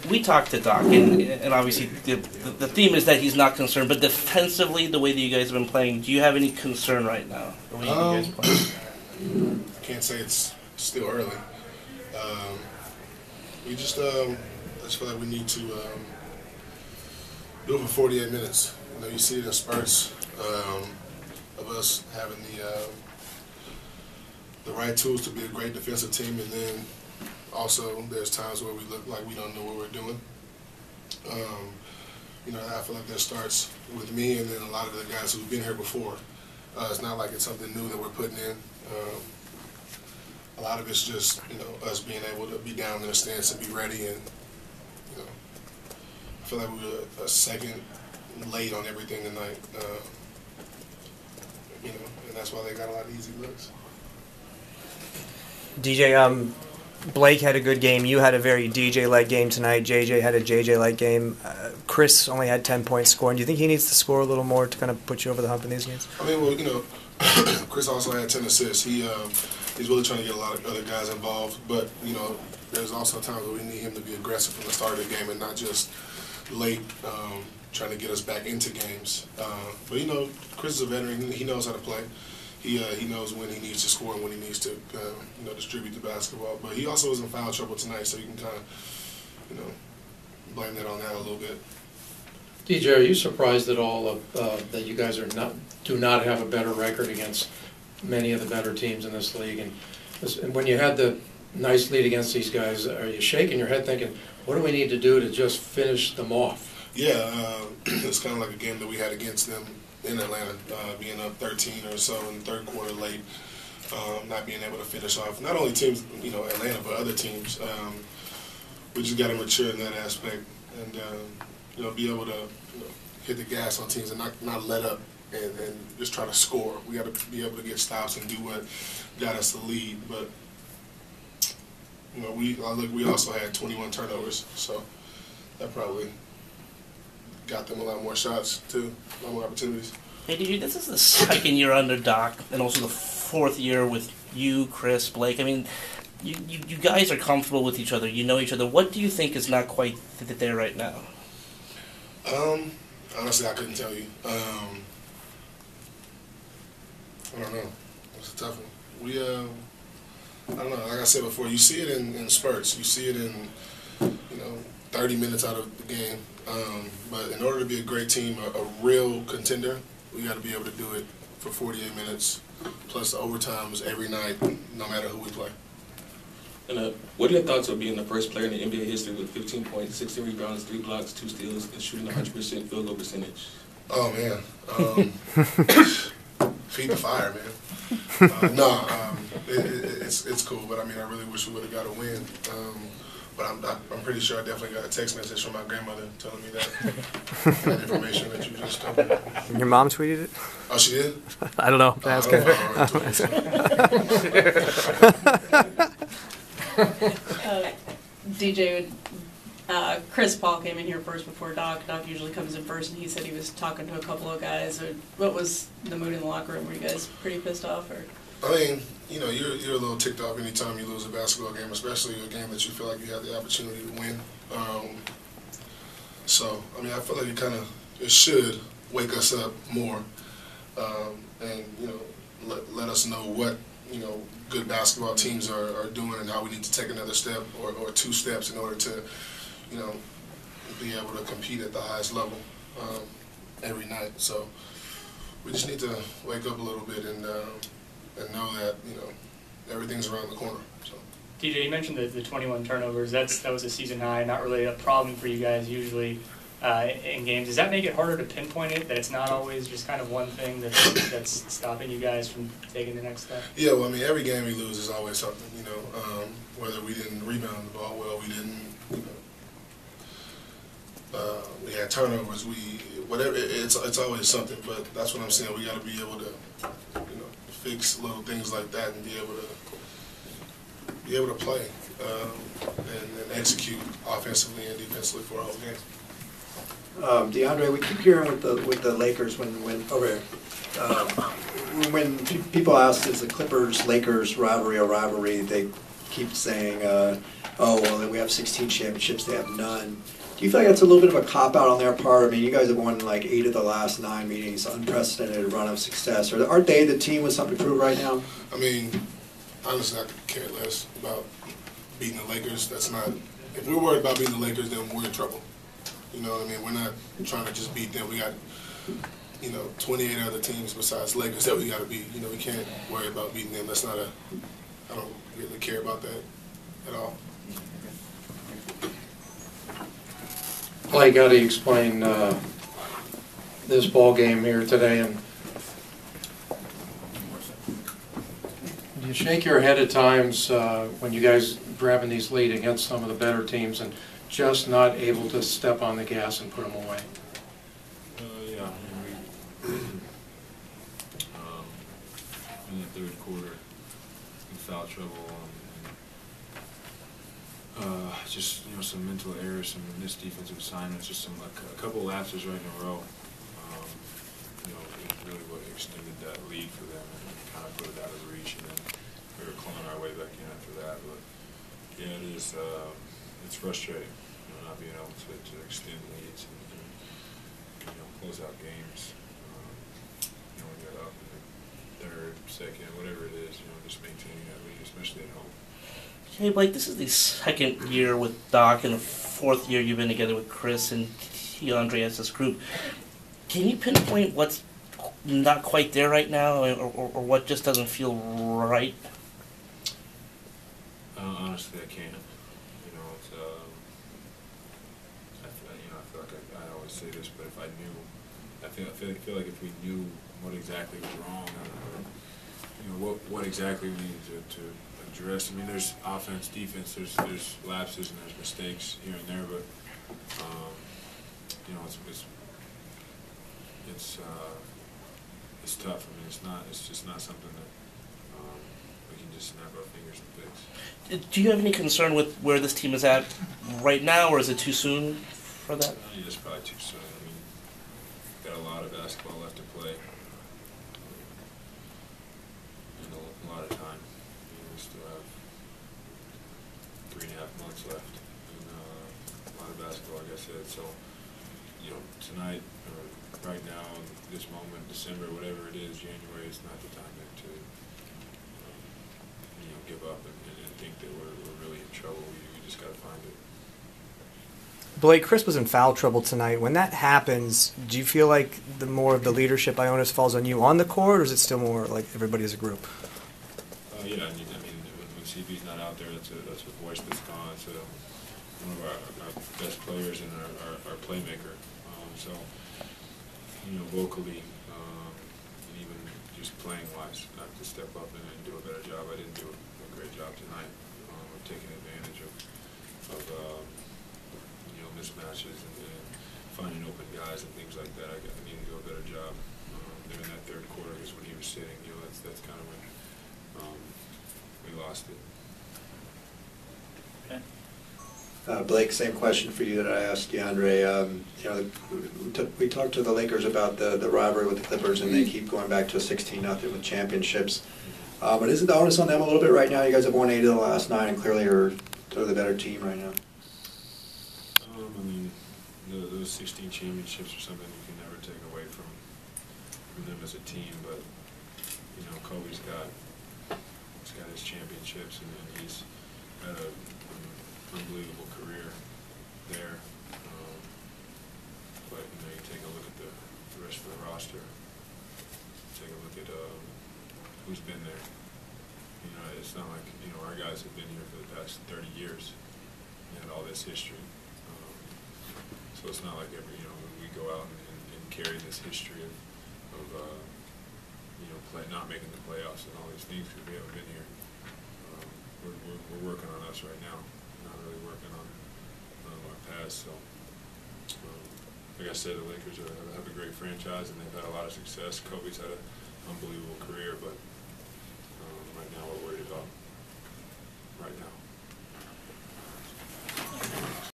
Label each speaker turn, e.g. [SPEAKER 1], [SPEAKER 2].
[SPEAKER 1] we talked to Doc, and obviously the theme is that he's not concerned. But defensively, the way that you guys have been playing, do you have any concern right now? The way you guys are playing?
[SPEAKER 2] I can't say it's still early. We just I just feel like we need to do it for 48 minutes. You know, you see it in spurts of us having the right tools to be a great defensive team, and then also there's times where we look like we don't know what we're doing. You know, I feel like that starts with me and then a lot of the guys who've been here before. It's not like it's something new that we're putting in. A lot of it's just, you know, us being able to be down in the stance and be ready, and, you know, I feel like we were a second late on everything tonight, you know, and that's why they got a lot of easy looks.
[SPEAKER 3] DJ, Blake had a good game. You had a very DJ-like game tonight. JJ had a JJ-like game. Chris only had 10 points scoring. Do you think he needs to score a little more to kind of put you over the hump in these games?
[SPEAKER 2] I mean, well, you know, Chris also had 10 assists. He's really trying to get a lot of other guys involved, but, you know, there's also times where we need him to be aggressive from the start of the game and not just late trying to get us back into games. But, you know, Chris is a veteran. He knows how to play. He knows when he needs to score and when he needs to, you know, distribute the basketball. But he also was in foul trouble tonight, so you can kind of, you know, blame that on that a little bit.
[SPEAKER 4] DJ, are you surprised at all that you guys do not have a better record against many of the better teams in this league? And when you had the nice lead against these guys, are you shaking your head thinking, what do we need to do to just finish them off?
[SPEAKER 2] Yeah, it's kind of like a game that we had against them in Atlanta, being up 13 or so in the third quarter late, not being able to finish off not only teams, you know, Atlanta, but other teams. We just got to mature in that aspect and, you know, be able to, you know, hit the gas on teams and not let up and just try to score. We got to be able to get stops and do what got us the lead. But, you know, we also had 21 turnovers, so that probably got them a lot more shots too, a lot more opportunities.
[SPEAKER 1] Hey, DJ, this is the second year under Doc, and also the fourth year with you, Chris, Blake. I mean, you guys are comfortable with each other. You know each other. What do you think is not quite there right now?
[SPEAKER 2] Honestly, I couldn't tell you. I don't know. It's a tough one. I don't know. Like I said before, you see it in spurts. You see it in, you know, 30 minutes out of the game. But in order to be a great team, a real contender, we got to be able to do it for 48 minutes, plus the overtimes every night, no matter who we play.
[SPEAKER 5] And what are your thoughts of being the first player in the NBA history with 15 points, 16 rebounds, 3 blocks, 2 steals, and shooting 100% field goal percentage?
[SPEAKER 2] Oh, man. Feed the fire, man. It's cool, but I mean, I really wish we would have got a win. But I'm pretty sure I definitely got a text message from my grandmother telling me that information that you just told me.
[SPEAKER 3] Your mom tweeted it?
[SPEAKER 2] Oh, she did?
[SPEAKER 3] I don't know. Ask her.
[SPEAKER 6] DJ, Chris Paul came in here first before Doc. Doc usually comes in first, and he said he was talking to a couple of guys. What was the mood in the locker room? Were you guys pretty pissed off? Or?
[SPEAKER 2] I mean, you know, you're a little ticked off anytime you lose a basketball game, especially a game that you feel like you have the opportunity to win. So, I mean, I feel like it should wake us up more and, you know, let us know what, you know, good basketball teams are doing and how we need to take another step or 2 steps in order to, you know, be able to compete at the highest level every night. So we just need to wake up a little bit and know that, you know, everything's around the corner. So.
[SPEAKER 7] DJ, you mentioned the 21 turnovers. That was a season high, not really a problem for you guys usually in games. Does that make it harder to pinpoint it, that it's not always just kind of one thing that's stopping you guys from taking the next step?
[SPEAKER 2] Yeah, well, I mean, every game we lose is always something, you know, whether we didn't rebound the ball well, we didn't, you know, we had turnovers, whatever, it's always something, but that's what I'm saying. We got to be able to, you know, fix little things like that and be able to play and execute offensively and defensively for a whole game.
[SPEAKER 8] DeAndre, we keep hearing with the Lakers when people ask, is the Clippers-Lakers rivalry a rivalry? They keep saying oh, well, we have 16 championships, they have none. Do you feel like that's a little bit of a cop-out on their part? I mean, you guys have won like 8 of the last 9 meetings, unprecedented run of success. Aren't they the team with something to prove right now?
[SPEAKER 2] I mean, honestly, I could care less about beating the Lakers. That's not. If we're worried about beating the Lakers, then we're in trouble. You know what I mean? We're not trying to just beat them. We got, 28 other teams besides Lakers that we got to beat. We can't worry about beating them. That's not I don't really care about that at all.
[SPEAKER 4] Blake, how do you explain this ball game here today? And do you shake your head at times when you guys grabbing these lead against some of the better teams and just not able to step on the gas and put them away?
[SPEAKER 9] Yeah, in the third quarter, in foul trouble. Just some mental errors, some missed defensive assignments, just a couple lapses right in a row. Really what extended that lead for them and kind of put it out of reach, and then we were clawing our way back in after that. But yeah, it is. It's frustrating, not being able to extend leads and close out games. We got up in the third, second, whatever it is. Just maintaining that lead, especially at home.
[SPEAKER 1] Hey, Blake, this is the second year with Doc and the fourth year you've been together with Chris and DeAndre as this group. Can you pinpoint what's not quite there right now, or what just doesn't feel right?
[SPEAKER 9] Honestly, I can't. It's, I feel like I always say this, but if I knew, I feel like if we knew what exactly was wrong, what exactly we needed to address. I mean, there's offense, defense, there's lapses and there's mistakes here and there, but it's tough. I mean, it's just not something that we can just snap our fingers and fix.
[SPEAKER 1] Do you have any concern with where this team is at right now, or is it too soon for that?
[SPEAKER 9] It's probably too soon. I mean, we've got a lot of basketball left to play, and a lot of time. We still have 3.5 months left, and a lot of basketball, like I said. So, tonight, or right now, this moment, December, whatever it is, January, is not the time to give up and think that we're really in trouble. We just got to find it.
[SPEAKER 3] Blake, Chris was in foul trouble tonight. When that happens, do you feel like the more of the leadership by Ionis falls on you on the court, or is it still more like everybody as a group?
[SPEAKER 9] Yeah, I mean, when CB's not out there, that's a voice that's gone. It's one of our best players and our playmaker. So, vocally, and even just playing-wise, I have to step up and do a better job. I didn't do a great job tonight of taking advantage of mismatches and finding open guys and things like that. I need to do a better job. There in that third quarter, I guess when he was sitting, that's kind of when we lost it.
[SPEAKER 8] Blake, same question for you that I asked DeAndre. We talked to the Lakers about the rivalry with the Clippers, and they keep going back to 16-0 with championships. But isn't the onus on them a little bit right now? You guys have won 8 of the last 9, and clearly are the better team right now.
[SPEAKER 9] I mean, those 16 championships are something you can never take away from them as a team. But Kobe's got his championships, and he's had an unbelievable career there. But you take a look at the rest of the roster. Take a look at who's been there. It's not like our guys have been here for the past 30 years. We had all this history. So it's not like we go out and carry this history of not making the playoffs and all these things because we haven't been here. We're working on us right now, not really working on our past. So, like I said, the Lakers have a great franchise and they've had a lot of success. Kobe's had an unbelievable career, but right now we're worried about right now.